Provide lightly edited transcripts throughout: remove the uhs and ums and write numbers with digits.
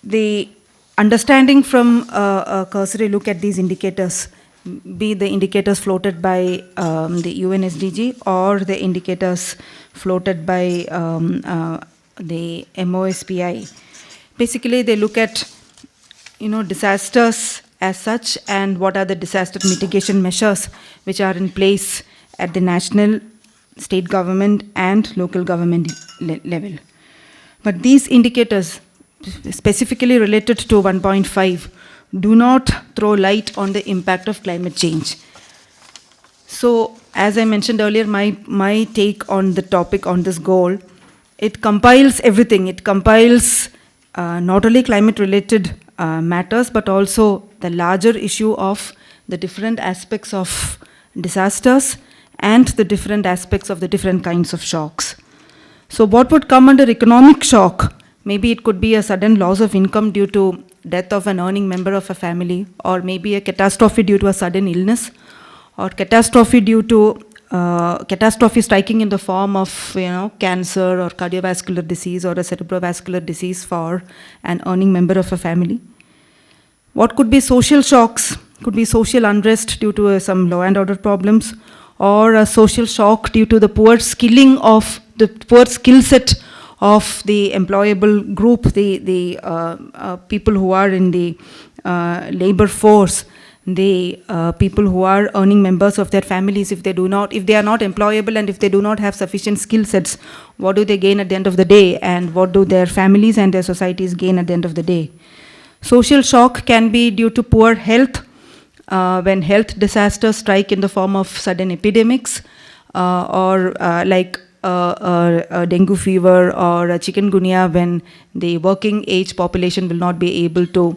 the understanding from a cursory look at these indicators, be the indicators floated by the UN SDG or the indicators floated by the MOSPI. Basically, they look at disasters as such and what are the disaster mitigation measures which are in place at the national, state government and local government level. But these indicators, specifically related to 1.5, do not throw light on the impact of climate change. So, as I mentioned earlier, my take on the topic, on this goal, it compiles everything. It compiles not only climate-related matters, but also the larger issue of the different aspects of disasters and the different aspects of the different kinds of shocks. So what would come under economic shock? Maybe it could be a sudden loss of income due to death of an earning member of a family, or maybe a catastrophe due to a sudden illness, or catastrophe due to catastrophe striking in the form of cancer or cardiovascular disease or a cerebrovascular disease for an earning member of a family. What could be social shocks? Could be social unrest due to some law and order problems, or a social shock due to the poor skill set of the employable group, the people who are in the labor force, the people who are earning members of their families. If they are not employable and if they do not have sufficient skill sets, what do they gain at the end of the day, and what do their families and their societies gain at the end of the day? Social shock can be due to poor health, when health disasters strike in the form of sudden epidemics, or like a dengue fever or a chikungunya, when the working age population will not be able to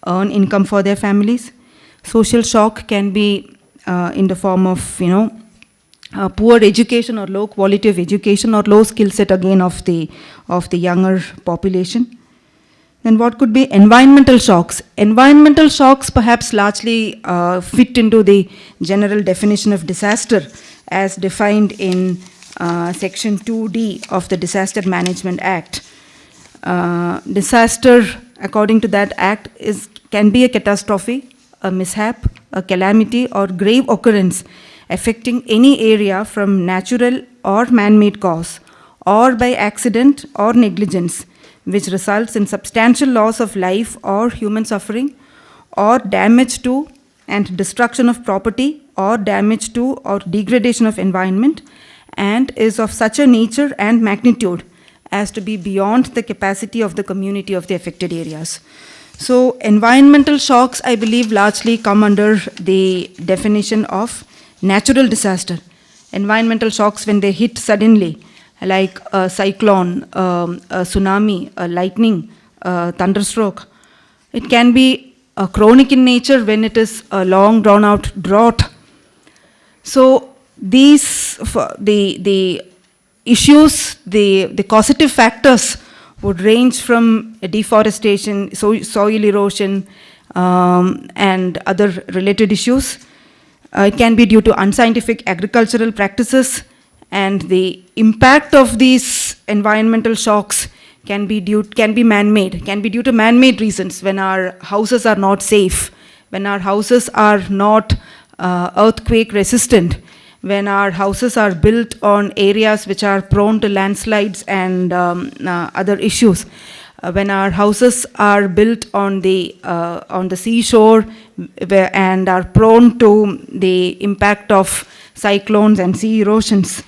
earn income for their families. Social shock can be in the form of poor education or low quality of education or low skill set again of the younger population. Then what could be environmental shocks? Environmental shocks perhaps largely fit into the general definition of disaster as defined in Section 2D of the Disaster Management Act. Disaster, according to that act, can be a catastrophe, a mishap, a calamity, or grave occurrence affecting any area from natural or man-made cause, or by accident or negligence, which results in substantial loss of life or human suffering, or damage to and destruction of property, or damage to or degradation of environment, and is of such a nature and magnitude as to be beyond the capacity of the community of the affected areas. So environmental shocks, I believe, largely come under the definition of natural disaster. Environmental shocks, when they hit suddenly, like a cyclone, a tsunami, a lightning, a thunderstroke. It can be chronic in nature when it is a long drawn out drought. So these, the issues, the causative factors would range from deforestation, soil erosion, and other related issues. It can be due to unscientific agricultural practices, and the impact of these environmental shocks can be man-made, can be due to man-made reasons, when our houses are not safe, when our houses are not earthquake resistant, when our houses are built on areas which are prone to landslides and other issues, when our houses are built on the seashore and are prone to the impact of cyclones and sea erosions,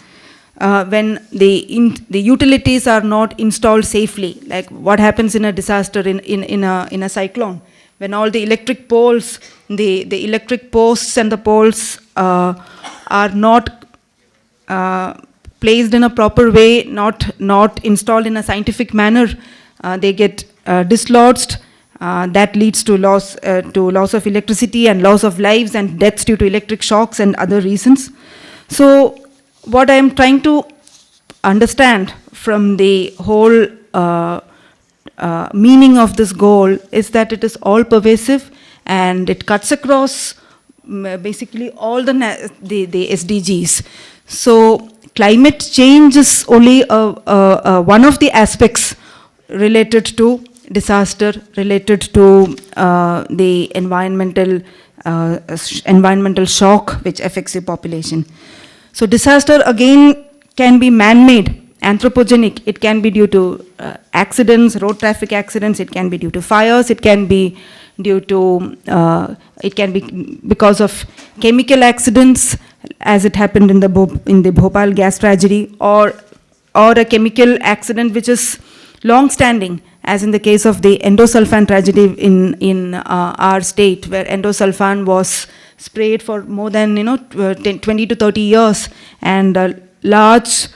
when the utilities are not installed safely, like what happens in a disaster in a cyclone, when all the electric poles, the electric posts and the poles are not placed in a proper way, not installed in a scientific manner, they get dislodged. That leads to loss of electricity and loss of lives and deaths due to electric shocks and other reasons. So what I am trying to understand from the whole meaning of this goal is that it is all pervasive and it cuts across basically all the SDGs. So climate change is only one of the aspects related to disaster related to the environmental shock which affects the population. So disaster again can be man-made, anthropogenic. It can be due to accidents, road traffic accidents. It can be due to fires. It can be due to, it can be because of chemical accidents, as it happened in the Bhopal gas tragedy, or a chemical accident which is long-standing, as in the case of the endosulfan tragedy in our state, where endosulfan was sprayed for more than 20 to 30 years, and a large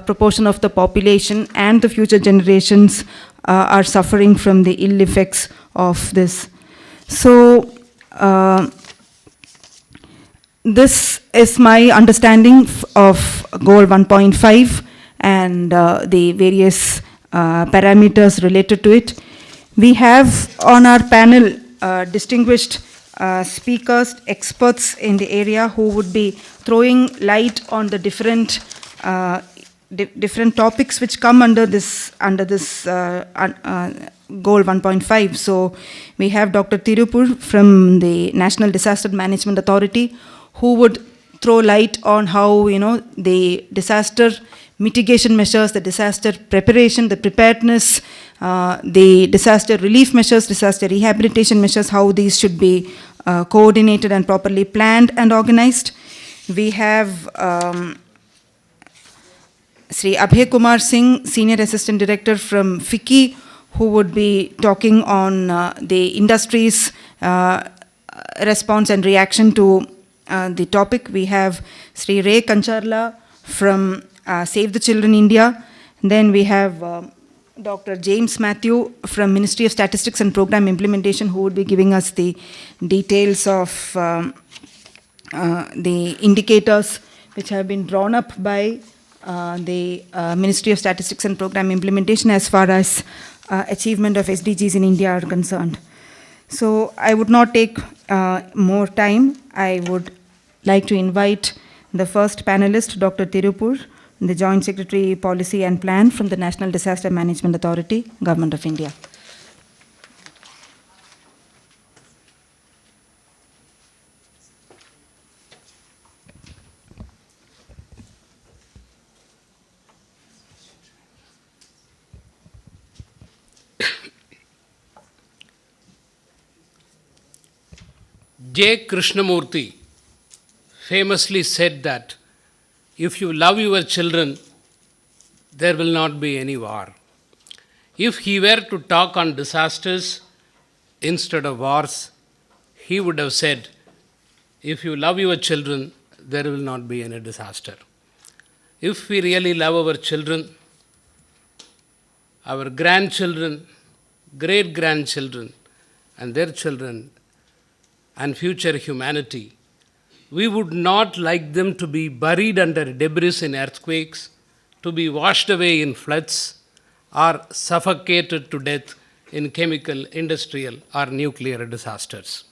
proportion of the population and the future generations are suffering from the ill effects of this. So this is my understanding of goal 1.5 and the various parameters related to it. We have on our panel distinguished speakers, experts in the area who would be throwing light on the different topics which come under this goal 1.5. So we have Dr. Tirupur from the National Disaster Management Authority, who would throw light on how the disaster mitigation measures, the disaster preparation, the preparedness, the disaster relief measures, disaster rehabilitation measures, how these should be coordinated and properly planned and organized. We have Sri Abhay Kumar Singh, Senior Assistant Director from FICCI, who would be talking on the industry's response and reaction to the topic. We have Sri Ray Kancharla from Save the Children India. And then we have Dr. James Matthew from Ministry of Statistics and Program Implementation, who would be giving us the details of the indicators which have been drawn up by the Ministry of Statistics and Program Implementation as far as achievement of SDGs in India are concerned. So I would not take more time. I would like to invite the first panelist, Dr. Tirupur, the Joint Secretary Policy and Plan from the National Disaster Management Authority, Government of India. J. Krishnamurti famously said that if you love your children, there will not be any war. If he were to talk on disasters instead of wars, he would have said, if you love your children, there will not be any disaster. If we really love our children, our grandchildren, great-grandchildren, and their children, and future humanity, we would not like them to be buried under debris in earthquakes, to be washed away in floods, or suffocated to death in chemical, industrial, or nuclear disasters.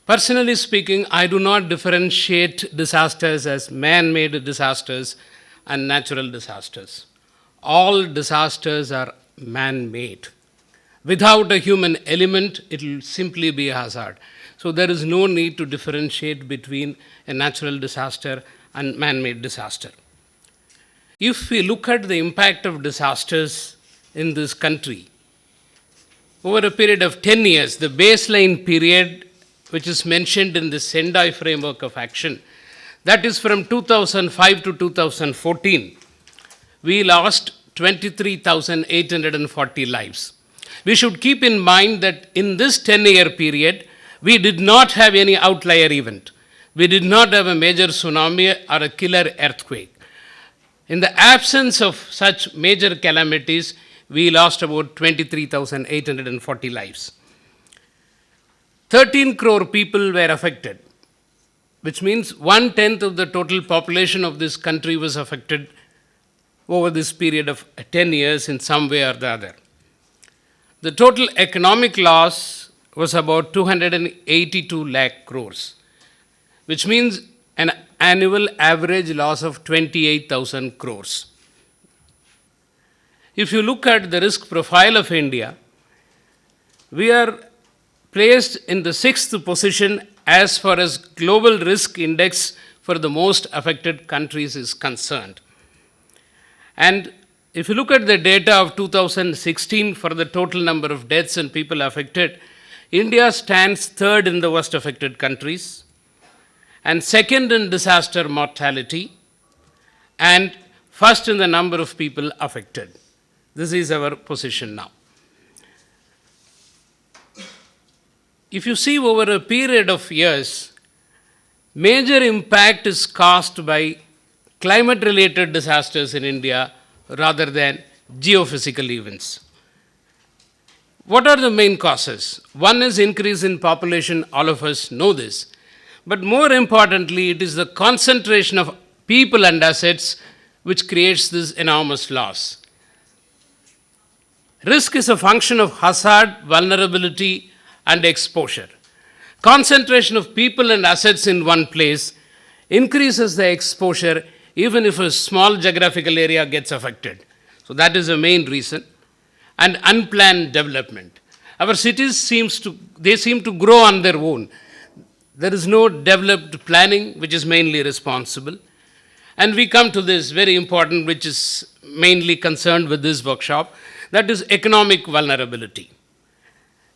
Personally speaking, I do not differentiate disasters as man-made disasters and natural disasters. All disasters are man-made. Without a human element, it will simply be a hazard. So there is no need to differentiate between a natural disaster and man-made disaster. If we look at the impact of disasters in this country, over a period of 10 years, the baseline period which is mentioned in the Sendai framework of action, that is from 2005 to 2014, we lost 23,840 lives. We should keep in mind that in this 10-year period, we did not have any outlier event. We did not have a major tsunami or a killer earthquake. In the absence of such major calamities, we lost about 23,840 lives. 13 crore people were affected, which means 1/10 of the total population of this country was affected over this period of 10 years in some way or the other. The total economic loss was about 282 lakh crores, which means an annual average loss of 28,000 crores. If you look at the risk profile of India, we are placed in the 6th position as far as global risk index for the most affected countries is concerned. And if you look at the data of 2016 for the total number of deaths and people affected, India stands 3rd in the worst affected countries and 2nd in disaster mortality and 1st in the number of people affected. This is our position now. If you see over a period of years, major impact is caused by climate-related disasters in India rather than geophysical events. What are the main causes? One is increase in population, all of us know this. But more importantly, it is the concentration of people and assets which creates this enormous loss. Risk is a function of hazard, vulnerability, and exposure. Concentration of people and assets in one place increases the exposure even if a small geographical area gets affected. So that is the main reason. And unplanned development. Our cities seem to grow on their own. There is no developed planning which is mainly responsible. And we come to this very important, which is mainly concerned with this workshop, that is economic vulnerability.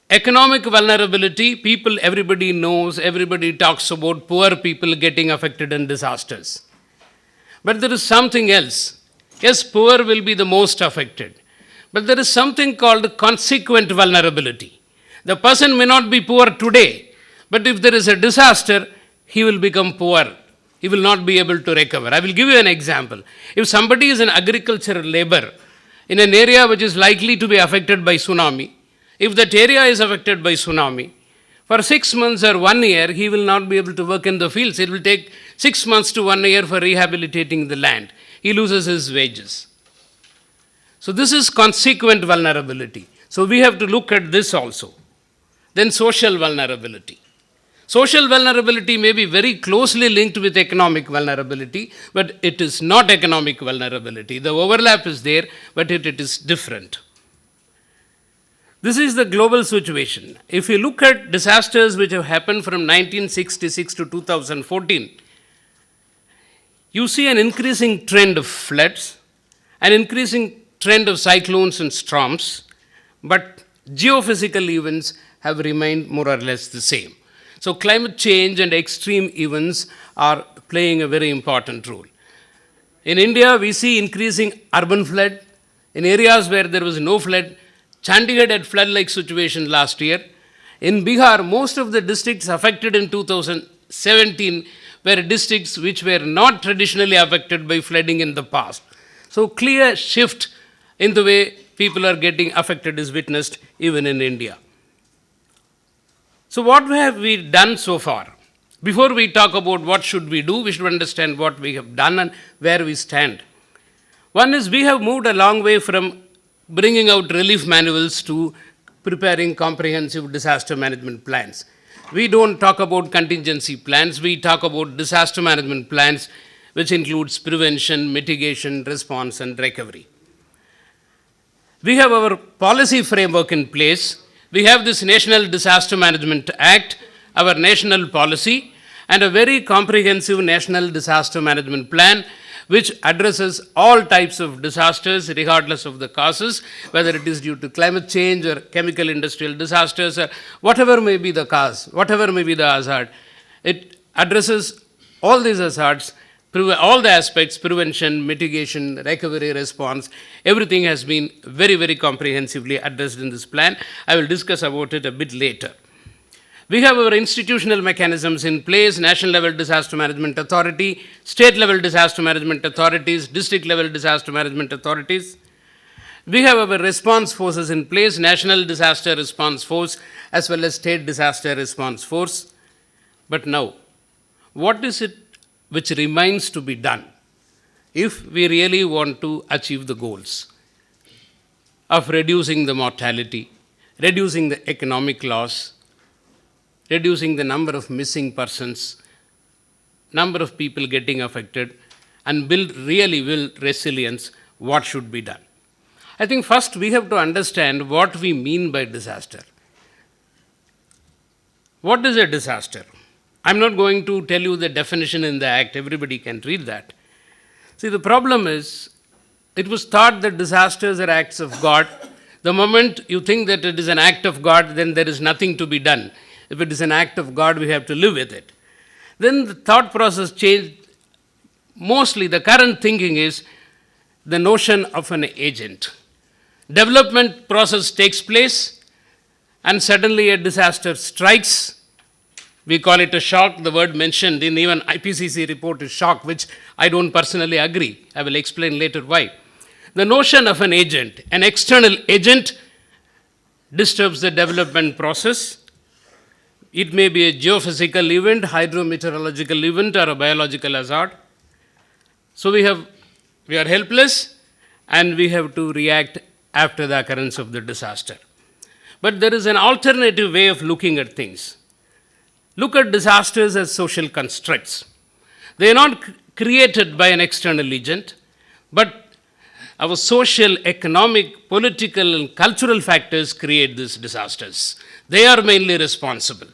Economic vulnerability, everybody knows, everybody talks about poor people getting affected in disasters. But there is something else. Yes, poor will be the most affected. But there is something called consequent vulnerability. The person may not be poor today, but if there is a disaster, he will become poor. He will not be able to recover. I will give you an example. If somebody is an agricultural labor in an area which is likely to be affected by tsunami, if that area is affected by tsunami, for 6 months or 1 year, he will not be able to work in the fields. It will take 6 months to 1 year for rehabilitating the land. He loses his wages. So this is consequent vulnerability. So we have to look at this also. Then social vulnerability. Social vulnerability may be very closely linked with economic vulnerability, but it is not economic vulnerability. The overlap is there, but it is different. This is the global situation. If you look at disasters which have happened from 1966 to 2014, you see an increasing trend of floods, an increasing trend of cyclones and storms, but geophysical events have remained more or less the same. So climate change and extreme events are playing a very important role. In India, we see increasing urban flood. In areas where there was no flood, Chandigarh had flood-like situation last year. In Bihar, most of the districts affected in 2017 were districts which were not traditionally affected by flooding in the past. So clear shift in the way people are getting affected is witnessed even in India. So what have we done so far? Before we talk about what should we do, we should understand what we have done and where we stand. One is we have moved a long way from bringing out relief manuals to preparing comprehensive disaster management plans. We don't talk about contingency plans, we talk about disaster management plans, which includes prevention, mitigation, response, and recovery. We have our policy framework in place. We have this National Disaster Management Act, our national policy, and a very comprehensive National Disaster Management Plan, which addresses all types of disasters, regardless of the causes, whether it is due to climate change or chemical industrial disasters, or whatever may be the cause, whatever may be the hazard. It addresses all these hazards, all the aspects, prevention, mitigation, recovery, response, everything has been very, very comprehensively addressed in this plan. I will discuss about it a bit later. We have our institutional mechanisms in place, national level disaster management authority, state level disaster management authorities, district level disaster management authorities. We have our response forces in place, national disaster response force as well as state disaster response force. But now, what is it which remains to be done if we really want to achieve the goals of reducing the mortality, reducing the economic loss, reducing the number of missing persons, number of people getting affected, and really build resilience? What should be done? I think first we have to understand what we mean by disaster. What is a disaster? I'm not going to tell you the definition in the Act, everybody can read that. See, the problem is, it was thought that disasters are acts of God. The moment you think that it is an act of God, then there is nothing to be done. If it is an act of God, we have to live with it. Then the thought process changed. Mostly the current thinking is the notion of an agent. Development process takes place and suddenly a disaster strikes. We call it a shock. The word mentioned in even IPCC report is shock, which I don't personally agree. I will explain later why. The notion of an agent, an external agent, disturbs the development process. It may be a geophysical event, hydrometeorological event, or a biological hazard. So we are helpless and we have to react after the occurrence of the disaster. But there is an alternative way of looking at things. Look at disasters as social constructs. They are not created by an external agent, but our social, economic, political, and cultural factors create these disasters. They are mainly responsible.